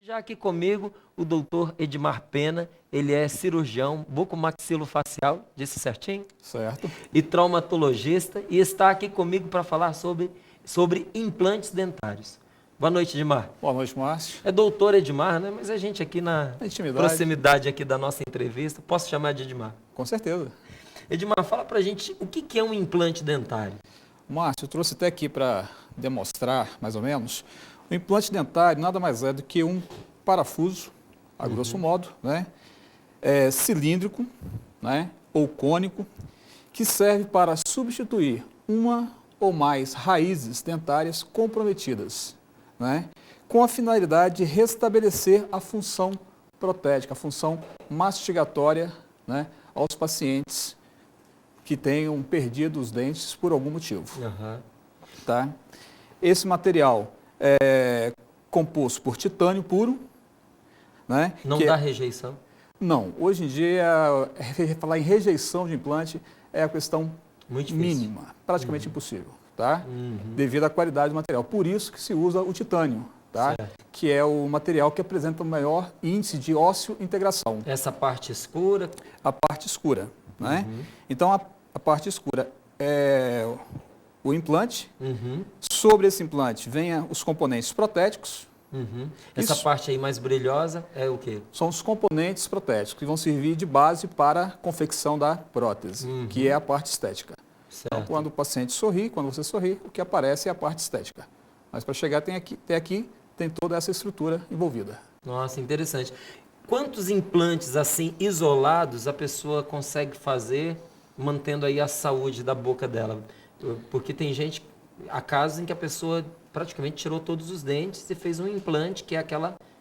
Já aqui comigo, o doutor Edmar Pena, ele é cirurgião bucomaxilofacial, disse certinho? Certo. E traumatologista, e está aqui comigo para falar sobre implantes dentários. Boa noite, Edmar. Boa noite, Márcio. É doutor Edmar, né? Mas a gente aqui na Intimidade. proximidade aqui da nossa entrevista, posso chamar de Edmar? Com certeza. Edmar, fala pra gente o que é um implante dentário. Márcio, eu trouxe até aqui para demonstrar, mais ou menos, o implante dentário nada mais é do que um parafuso, a grosso modo, né? Cilíndrico, né? Ou cônico, que serve para substituir uma ou mais raízes dentárias comprometidas, né? Com a finalidade de restabelecer a função protética, a função mastigatória, né? Aos pacientes que tenham perdido os dentes por algum motivo. Tá? Esse material é composto por titânio puro. Né? Não dá rejeição? Não. Hoje em dia, falar em rejeição de implante é a questão mínima, praticamente impossível, tá? Devido à qualidade do material. Por isso que se usa o titânio, tá? Que é o material que apresenta o maior índice de ósseo-integração. Essa parte escura? A parte escura, né? Então, a parte escura é o implante. Sobre esse implante vem os componentes protéticos. Essa parte aí mais brilhosa é o quê? São os componentes protéticos que vão servir de base para a confecção da prótese, que é a parte estética. Então, quando o paciente sorri, quando você sorri, o que aparece é a parte estética. Mas para chegar até aqui, tem toda essa estrutura envolvida. Nossa, interessante. Quantos implantes assim isolados a pessoa consegue fazer mantendo aí a saúde da boca dela? Porque tem gente, há casos em que a pessoa praticamente tirou todos os dentes e fez um implante, que é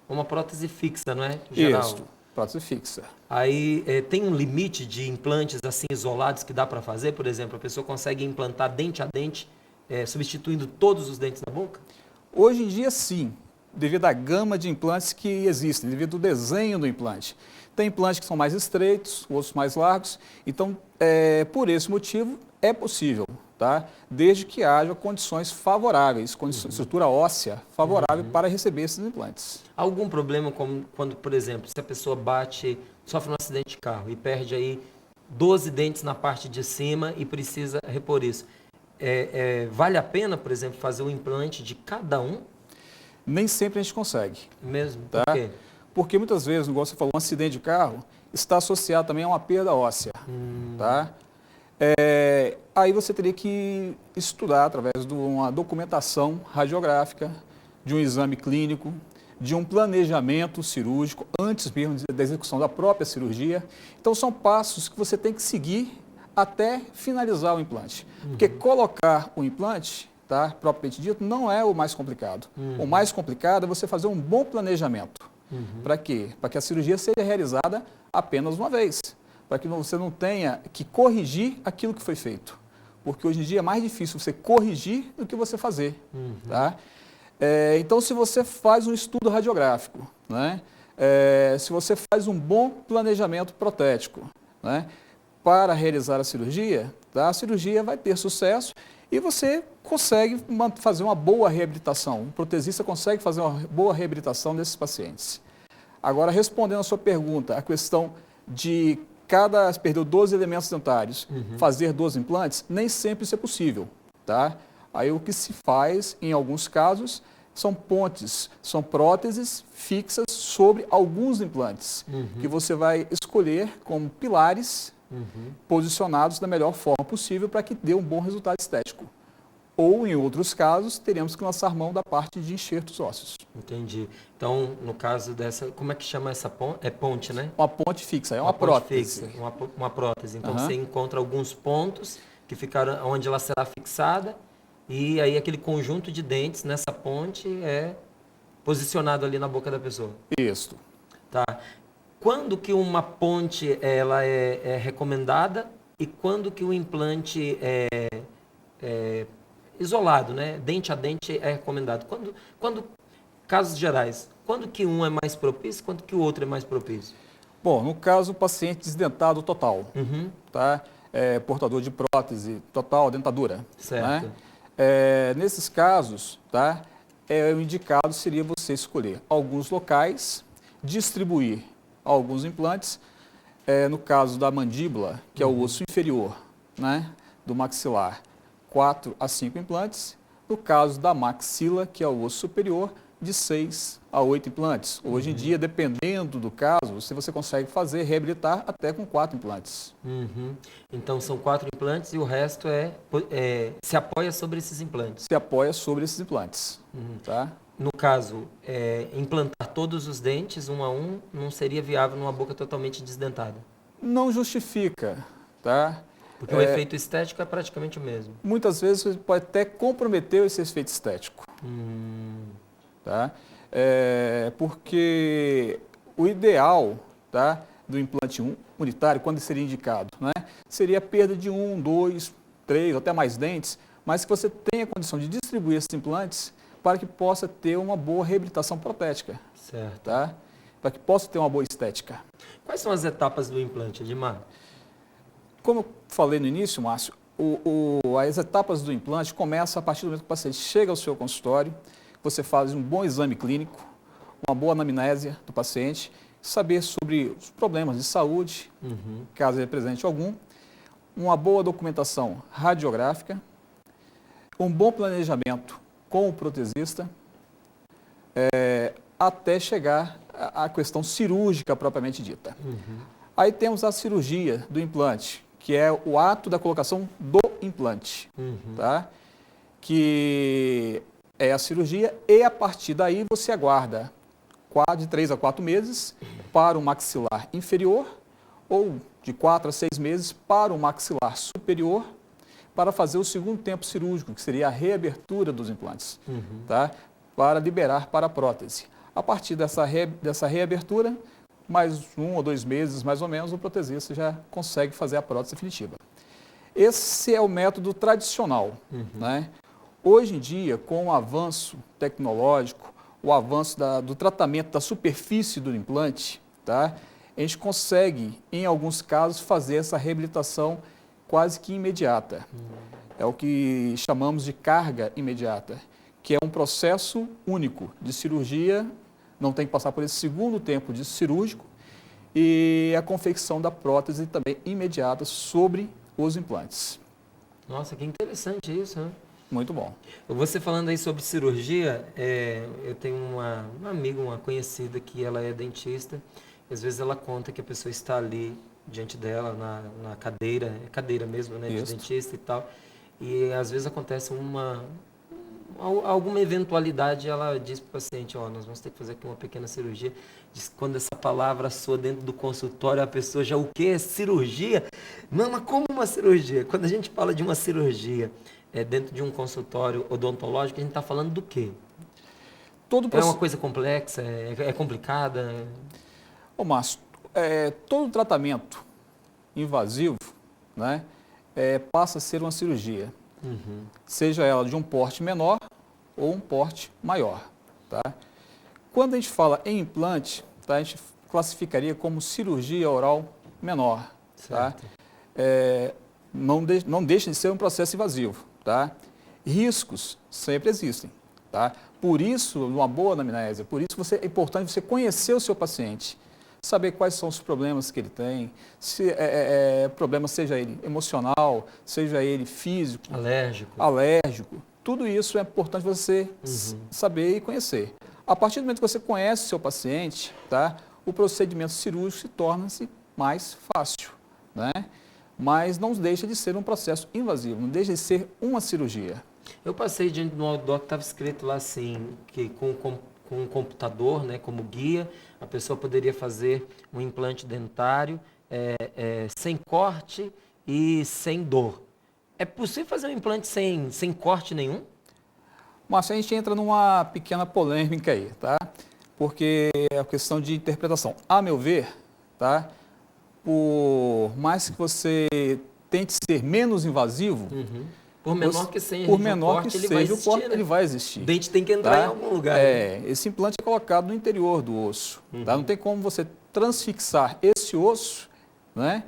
uma prótese fixa, não é? Geral. Isso, prótese fixa. Aí tem um limite de implantes assim isolados que dá para fazer? Por exemplo, a pessoa consegue implantar dente a dente, substituindo todos os dentes da boca? Hoje em dia, sim, devido à gama de implantes que existem, devido ao desenho do implante. Tem implantes que são mais estreitos, outros mais largos. Então, por esse motivo, é possível, tá? Desde que haja condições favoráveis, estrutura óssea favorável para receber esses implantes. Algum problema quando, por exemplo, se a pessoa sofre um acidente de carro e perde aí 12 dentes na parte de cima e precisa repor isso? Vale a pena, por exemplo, fazer um implante de cada um? Nem sempre a gente consegue. Mesmo? Tá? Por quê? Porque muitas vezes, igual você falou, um acidente de carro está associado também a uma perda óssea. Tá? Aí você teria que estudar através de uma documentação radiográfica, de um exame clínico, de um planejamento cirúrgico, antes mesmo da execução da própria cirurgia. Então, são passos que você tem que seguir até finalizar o implante. Porque colocar o implante, tá, propriamente dito, não é o mais complicado. O mais complicado é você fazer um bom planejamento. Para quê? Para que a cirurgia seja realizada apenas uma vez. Para que você não tenha que corrigir aquilo que foi feito. Porque hoje em dia é mais difícil você corrigir do que você fazer. Tá? Então, se você faz um estudo radiográfico, né? Se você faz um bom planejamento protético, né? Para realizar a cirurgia, tá? A cirurgia vai ter sucesso e você consegue fazer uma boa reabilitação. O protesista consegue fazer uma boa reabilitação desses pacientes. Agora, respondendo a sua pergunta, a questão de perdeu 12 elementos dentários, fazer 12 implantes, nem sempre isso é possível, tá? Aí o que se faz, em alguns casos, são pontes, são próteses fixas sobre alguns implantes, que você vai escolher como pilares posicionados da melhor forma possível para que dê um bom resultado estético. Ou, em outros casos, teríamos que lançar mão da parte de enxertos ósseos. Entendi. Então, no caso dessa, como é que chama essa ponte? É ponte, né? Uma ponte fixa, é uma prótese. Fixa, uma prótese. Então, você encontra alguns pontos que ficaram onde ela será fixada e aí aquele conjunto de dentes nessa ponte é posicionado ali na boca da pessoa. Isso. Tá. Quando que uma ponte ela é recomendada e quando que o implante é isolado, né? Dente a dente é recomendado. Casos gerais, quando que um é mais propício, quando que o outro é mais propício? Bom, no caso, o paciente desdentado total, tá? Portador de prótese total, dentadura. Certo. Né? Nesses casos, tá? o indicado seria você escolher alguns locais, distribuir alguns implantes, no caso da mandíbula, que é o osso inferior, né, do maxilar, 4 a 5 implantes. No caso da maxila, que é o osso superior, de 6 a 8 implantes. Hoje em dia, dependendo do caso, você consegue reabilitar até com 4 implantes. Então, são 4 implantes e o resto se apoia sobre esses implantes. Se apoia sobre esses implantes. Tá? No caso, implantar todos os dentes, um a um, não seria viável numa boca totalmente desdentada? Não justifica, tá? Porque o efeito estético é praticamente o mesmo. Muitas vezes você pode até comprometer esse efeito estético. Tá? Porque o ideal, tá, do implante unitário, quando seria indicado, né, seria a perda de 1, 2, 3 ou até mais dentes, mas que você tenha a condição de distribuir esses implantes para que possa ter uma boa reabilitação protética. Certo. Tá? Para que possa ter uma boa estética. Quais são as etapas do implante, Edmar? Como eu falei no início, Márcio, as etapas do implante começam a partir do momento que o paciente chega ao seu consultório, você faz um bom exame clínico, uma boa anamnésia do paciente, saber sobre os problemas de saúde, caso ele apresente algum, uma boa documentação radiográfica, um bom planejamento com o protesista, até chegar à questão cirúrgica propriamente dita. Aí temos a cirurgia do implante, que é o ato da colocação do implante, tá? Que é a cirurgia e a partir daí você aguarda de 3 a 4 meses para o maxilar inferior ou de 4 a 6 meses para o maxilar superior para fazer o segundo tempo cirúrgico, que seria a reabertura dos implantes, tá? Para liberar para a prótese. A partir dessa reabertura, mais 1 ou 2 meses, mais ou menos, o protesista já consegue fazer a prótese definitiva. Esse é o método tradicional, né? Hoje em dia, com o avanço tecnológico, o avanço do tratamento da superfície do implante, tá? A gente consegue, em alguns casos, fazer essa reabilitação quase que imediata. É o que chamamos de carga imediata, que é um processo único de cirurgia, não tem que passar por esse segundo tempo de cirúrgico, e a confecção da prótese também imediata sobre os implantes. Nossa, que interessante isso, né? Muito bom. Você falando aí sobre cirurgia, eu tenho uma amiga, uma conhecida, que ela é dentista, e às vezes ela conta que a pessoa está ali diante dela, na cadeira, é cadeira mesmo, né, de dentista e tal, e às vezes acontece alguma eventualidade, ela diz para o paciente, nós vamos ter que fazer aqui uma pequena cirurgia. Diz que quando essa palavra soa dentro do consultório, a pessoa já, o quê? Cirurgia? Não, mas como uma cirurgia? Quando a gente fala de uma cirurgia dentro de um consultório odontológico, a gente está falando do quê? É uma coisa complexa? É complicada? Ô, Márcio, todo tratamento invasivo, né, passa a ser uma cirurgia. Seja ela de um porte menor ou um porte maior. Tá? Quando a gente fala em implante, tá, a gente classificaria como cirurgia oral menor. Tá? Não deixa de ser um processo invasivo. Tá? Riscos sempre existem. Tá? Por isso, uma boa anamnésia, por isso é importante você conhecer o seu paciente, saber quais são os problemas que ele tem, se problema seja ele emocional, seja ele físico, alérgico. Tudo isso é importante você saber e conhecer. A partir do momento que você conhece o seu paciente, tá, o procedimento cirúrgico se torna-se mais fácil, né? Mas não deixa de ser um processo invasivo, não deixa de ser uma cirurgia. Eu passei diante de um outdoor que estava escrito lá assim, que com um computador, né, como guia, a pessoa poderia fazer um implante dentário sem corte e sem dor. É possível fazer um implante sem corte nenhum? Mas a gente entra numa pequena polêmica aí, tá? Porque é a questão de interpretação. A meu ver, tá? Por mais que você tente ser menos invasivo, por menor que seja, ele vai existir. O dente tem que entrar em algum lugar. Esse implante é colocado no interior do osso. Tá? Não tem como você transfixar esse osso, né,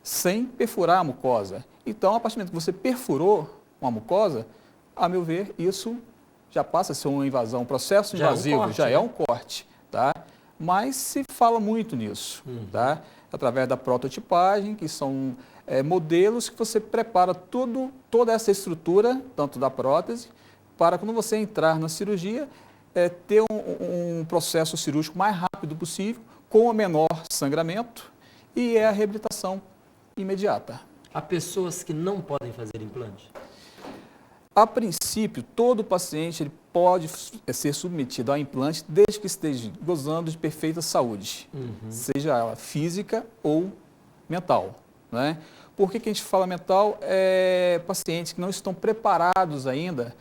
sem perfurar a mucosa. Então, a partir do momento que você perfurou uma mucosa, a meu ver, isso já passa a ser uma invasão, um processo Já é um invasivo, corte, já né? é um corte, tá? Mas se fala muito nisso, tá? Através da prototipagem, que são modelos que você prepara toda essa estrutura, tanto da prótese, para quando você entrar na cirurgia, ter um processo cirúrgico mais rápido possível, com o menor sangramento e a reabilitação imediata. Há pessoas que não podem fazer implante? A princípio, todo paciente ele pode ser submetido a implante desde que esteja gozando de perfeita saúde, seja ela física ou mental, né? Por que a gente fala mental? Pacientes que não estão preparados ainda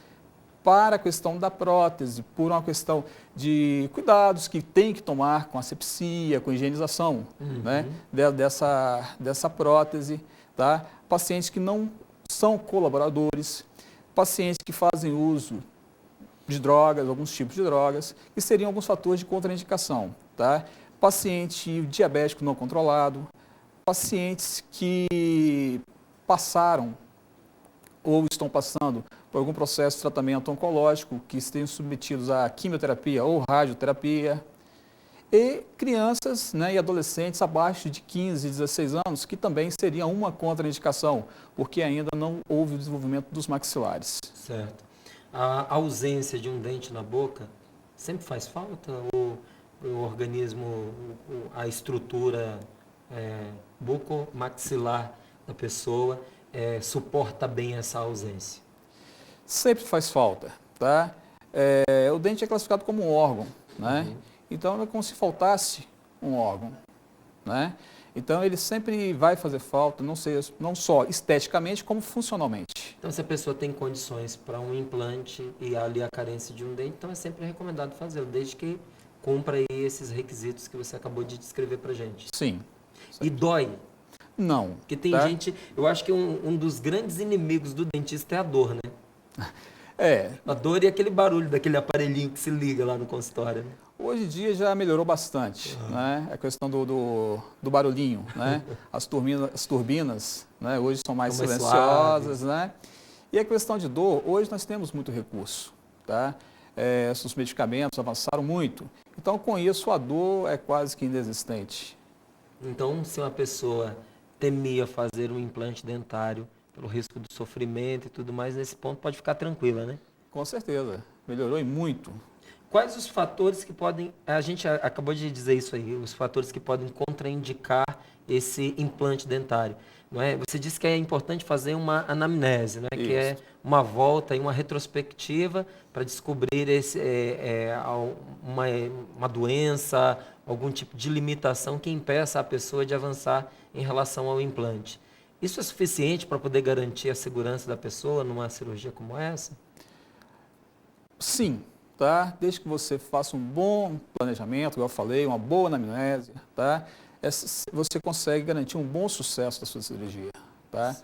para a questão da prótese, por uma questão de cuidados que tem que tomar com asepsia, com higienização, né? dessa prótese, tá? Pacientes que não são colaboradores, pacientes que fazem uso de drogas, alguns tipos de drogas, que seriam alguns fatores de contraindicação, tá? Paciente diabético não controlado, pacientes que passaram ou estão passando por algum processo de tratamento oncológico, que estejam submetidos a quimioterapia ou radioterapia, e crianças, né, e adolescentes abaixo de 15, 16 anos, que também seriam uma contraindicação, porque ainda não houve o desenvolvimento dos maxilares. Certo. A ausência de um dente na boca sempre faz falta? Ou o organismo, a estrutura bucomaxilar da pessoa suporta bem essa ausência? Sempre faz falta, tá? O dente é classificado como um órgão, né? Então é como se faltasse um órgão, né? Então ele sempre vai fazer falta, não só esteticamente, como funcionalmente. Então, se a pessoa tem condições para um implante e ali a carência de um dente, então é sempre recomendado fazê-lo, desde que cumpra aí esses requisitos que você acabou de descrever para gente. Sim. E dói? Não. Porque tem tá? gente, eu acho que um dos grandes inimigos do dentista é a dor, né? A dor e aquele barulho daquele aparelhinho que se liga lá no consultório, né? Hoje em dia já melhorou bastante, né? A questão do barulhinho, né? As turbinas, né? Hoje são mais silenciosas, né? E a questão de dor, hoje nós temos muito recurso, tá? Os medicamentos avançaram muito, então com isso a dor é quase que inexistente. Então, se uma pessoa temia fazer um implante dentário pelo risco do sofrimento e tudo mais, nesse ponto pode ficar tranquila, né? Com certeza, melhorou e muito. Quais os fatores que podem, a gente acabou de dizer isso aí, os fatores que podem contraindicar esse implante dentário, não é? Você disse que é importante fazer uma anamnese, não é? Que é uma volta e uma retrospectiva para descobrir uma doença, algum tipo de limitação que impeça a pessoa de avançar em relação ao implante. Isso é suficiente para poder garantir a segurança da pessoa numa cirurgia como essa? Sim. Tá? Desde que você faça um bom planejamento, como eu falei, uma boa anamnese, tá? Você consegue garantir um bom sucesso da sua cirurgia, tá?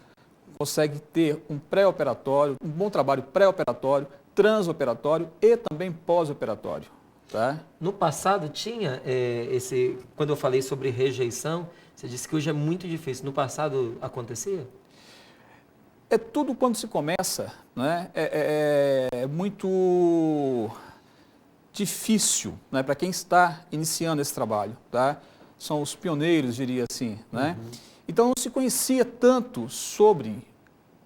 Consegue ter um pré-operatório, um bom trabalho pré-operatório, transoperatório e também pós-operatório, tá? No passado tinha quando eu falei sobre rejeição, você disse que hoje é muito difícil. No passado acontecia? É tudo quando se começa, né? É muito difícil, né, para quem está iniciando esse trabalho, tá? São os pioneiros, diria assim, né? Então não se conhecia tanto sobre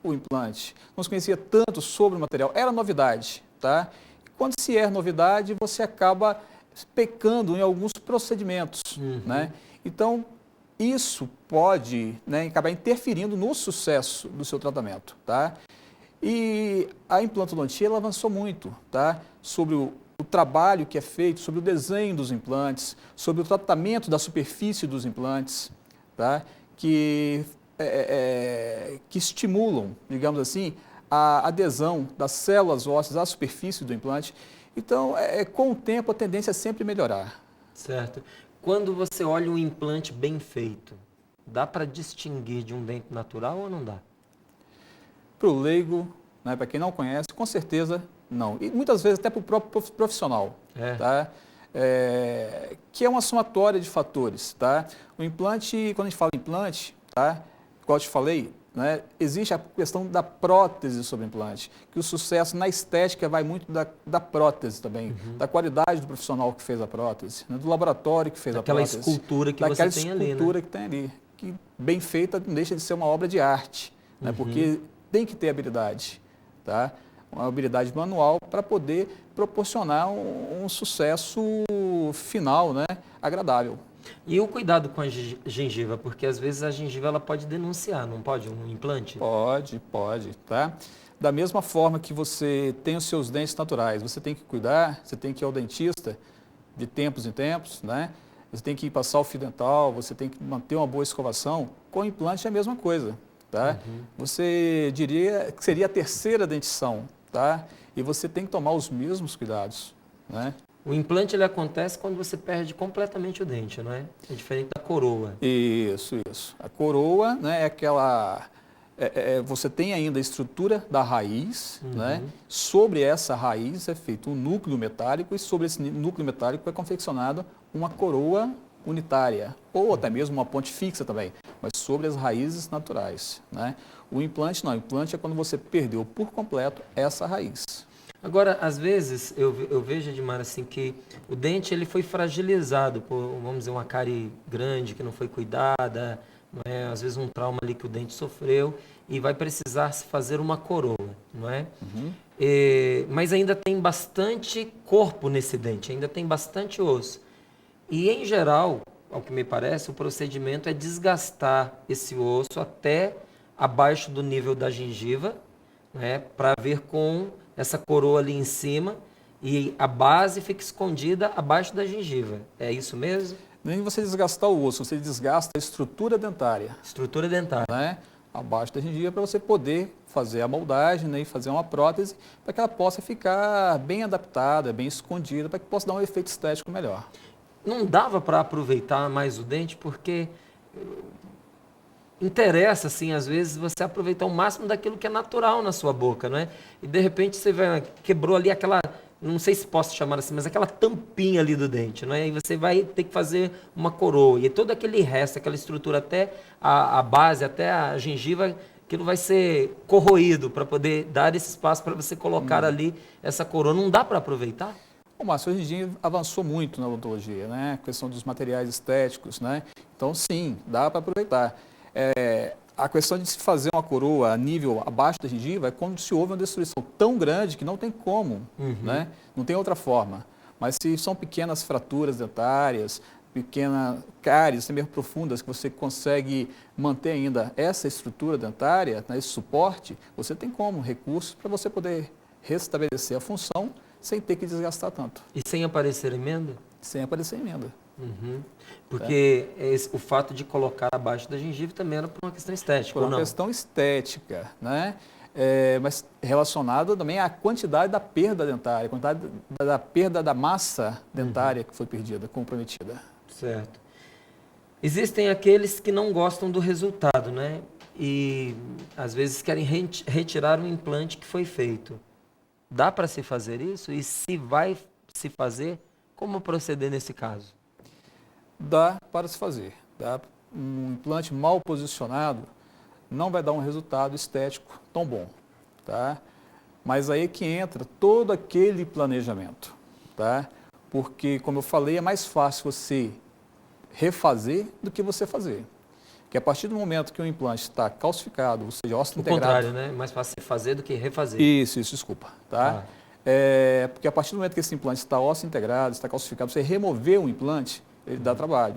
o implante, não se conhecia tanto sobre o material, era novidade, tá? Quando se é novidade, você acaba pecando em alguns procedimentos, né? Então isso pode, né, acabar interferindo no sucesso do seu tratamento, tá? E a implantodontia ela avançou muito, tá? Sobre o trabalho que é feito, sobre o desenho dos implantes, sobre o tratamento da superfície dos implantes, tá? Que estimulam, digamos assim, a adesão das células ósseas à superfície do implante. Então, com o tempo, a tendência é sempre melhorar. Certo. Quando você olha um implante bem feito, dá para distinguir de um dente natural ou não dá? Para o leigo, né, para quem não conhece, com certeza não. E muitas vezes até para o próprio profissional, tá? Que é uma somatória de fatores, tá? O implante, quando a gente fala em implante, tá? Igual eu te falei, né, existe a questão da prótese sobre implante, que o sucesso na estética vai muito da prótese também, da qualidade do profissional que fez a prótese, né, do laboratório que fez a prótese. Daquela escultura que você tem ali, né? Escultura que tem ali, que bem feita não deixa de ser uma obra de arte, né, porque tem que ter habilidade, tá? Uma habilidade manual para poder proporcionar um sucesso final, né, agradável. E o cuidado com a gengiva, porque às vezes a gengiva ela pode denunciar, não pode? Um implante? Pode, tá? Da mesma forma que você tem os seus dentes naturais, você tem que cuidar, você tem que ir ao dentista de tempos em tempos, né? Você tem que ir passar o fio dental, você tem que manter uma boa escovação. Com o implante é a mesma coisa, tá? Você diria que seria a terceira dentição, tá? E você tem que tomar os mesmos cuidados, né? O implante ele acontece quando você perde completamente o dente, não é? É diferente da coroa. Isso. A coroa, né, é aquela... você tem ainda a estrutura da raiz, né? Sobre essa raiz é feito um núcleo metálico e sobre esse núcleo metálico é confeccionada uma coroa unitária, ou até mesmo uma ponte fixa também, mas sobre as raízes naturais, né? O implante não, o implante é quando você perdeu por completo essa raiz. Agora, às vezes, eu vejo, Edmar, assim, que o dente ele foi fragilizado por, vamos dizer, uma cárie grande que não foi cuidada, não é? Às vezes um trauma ali que o dente sofreu e vai precisar se fazer uma coroa, não é? Mas ainda tem bastante corpo nesse dente, ainda tem bastante osso. E, em geral, ao que me parece, o procedimento é desgastar esse osso até abaixo do nível da gengiva, né, para ver com essa coroa ali em cima e a base fica escondida abaixo da gengiva. É isso mesmo? Nem você desgastar o osso, você desgasta a estrutura dentária. Estrutura dentária. Né? Abaixo da gengiva para você poder fazer a moldagem, né, e fazer uma prótese para que ela possa ficar bem adaptada, bem escondida, para que possa dar um efeito estético melhor. Não dava para aproveitar mais o dente porque interessa, assim, às vezes, você aproveitar o máximo daquilo que é natural na sua boca, não é? E, de repente, você quebrou ali aquela, não sei se posso chamar assim, mas aquela tampinha ali do dente, não é? E você vai ter que fazer uma coroa. E todo aquele resto, aquela estrutura até a base, até a gengiva, aquilo vai ser corroído para poder dar esse espaço para você colocar ali essa coroa. Não dá para aproveitar? O Márcio, hoje em dia avançou muito na odontologia, né? A questão dos materiais estéticos, né? Então, sim, dá para aproveitar. A questão de se fazer uma coroa a nível abaixo da gengiva é quando se houve uma destruição tão grande que não tem como, né? Não tem outra forma. Mas se são pequenas fraturas dentárias, pequenas cáries, mesmo profundas, que você consegue manter ainda essa estrutura dentária, né, esse suporte, você tem como recursos para você poder restabelecer a função sem ter que desgastar tanto. E sem aparecer emenda? Sem aparecer emenda. Porque o fato de colocar abaixo da gengiva também era por uma questão estética, Por ou não? uma questão estética, né? Mas relacionada também à quantidade da perda dentária, a quantidade da perda da massa dentária que foi perdida, comprometida. Certo. Existem aqueles que não gostam do resultado, né? E às vezes querem retirar um implante que foi feito. Dá para se fazer isso? E se vai se fazer, como proceder nesse caso? Dá para se fazer. Um implante mal posicionado não vai dar um resultado estético tão bom, tá? Mas aí é que entra todo aquele planejamento, tá? Porque, como eu falei, é mais fácil você refazer do que você fazer. Porque a partir do momento que o implante está calcificado, ou seja, ósseo integrado... O contrário, né? Mais fácil fazer do que refazer. Isso, desculpa, tá? Porque a partir do momento que esse implante está ósseo integrado, está calcificado, você remover o implante, ele dá trabalho,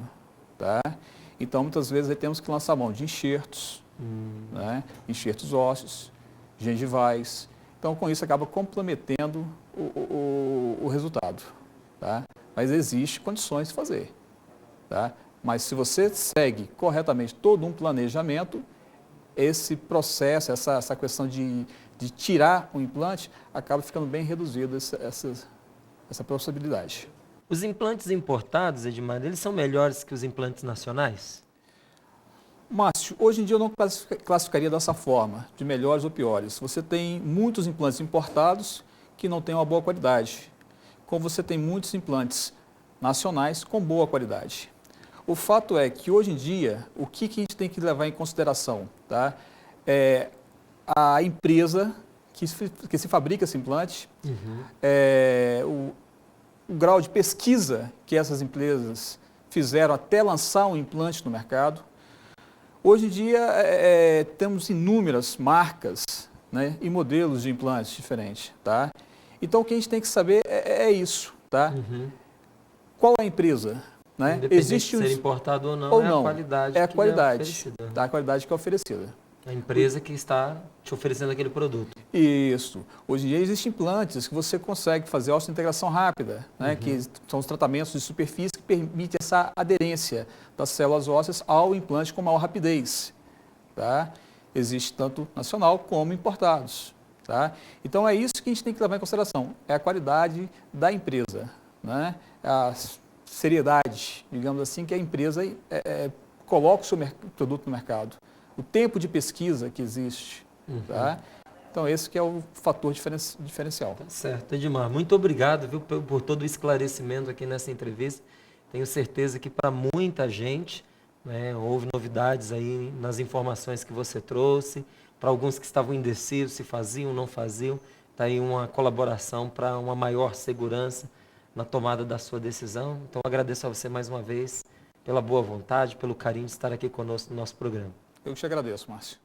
tá? Então, muitas vezes, aí temos que lançar mão de enxertos, né? Enxertos ósseos, gengivais. Então, com isso, acaba comprometendo o resultado, tá? Mas existe condições de fazer, tá? Mas se você segue corretamente todo um planejamento, esse processo, essa questão de tirar o implante, acaba ficando bem reduzido essa possibilidade. Os implantes importados, Edmar, eles são melhores que os implantes nacionais? Márcio, hoje em dia eu não classificaria dessa forma, de melhores ou piores. Você tem muitos implantes importados que não têm uma boa qualidade, como você tem muitos implantes nacionais com boa qualidade. O fato é que hoje em dia, o que a gente tem que levar em consideração, tá? a empresa que se fabrica esse implante, o grau de pesquisa que essas empresas fizeram até lançar um implante no mercado. Hoje em dia, temos inúmeras marcas, né, e modelos de implantes diferentes. Tá? Então, o que a gente tem que saber é isso. Tá? Qual é a empresa? Né? Existe de ser importado ou não, é a qualidade. É a qualidade, oferecida. tá? A qualidade que é oferecida. A empresa que está te oferecendo aquele produto. Isso. Hoje em dia existem implantes que você consegue fazer osteointegração rápida, né? Que são os tratamentos de superfície que permitem essa aderência das células ósseas ao implante com maior rapidez. Tá? Existe tanto nacional como importados. Tá? Então é isso que a gente tem que levar em consideração, é a qualidade da empresa, né? A seriedade, digamos assim, que a empresa coloca o seu produto no mercado. O tempo de pesquisa que existe. Tá? Então, esse que é o fator diferencial. Tá certo, Edmar. Muito obrigado, viu, por todo o esclarecimento aqui nessa entrevista. Tenho certeza que para muita gente, né, houve novidades aí nas informações que você trouxe. Para alguns que estavam indecisos, se faziam ou não faziam. Está aí uma colaboração para uma maior segurança na tomada da sua decisão. Então, agradeço a você mais uma vez pela boa vontade, pelo carinho de estar aqui conosco no nosso programa. Eu te agradeço, Márcio.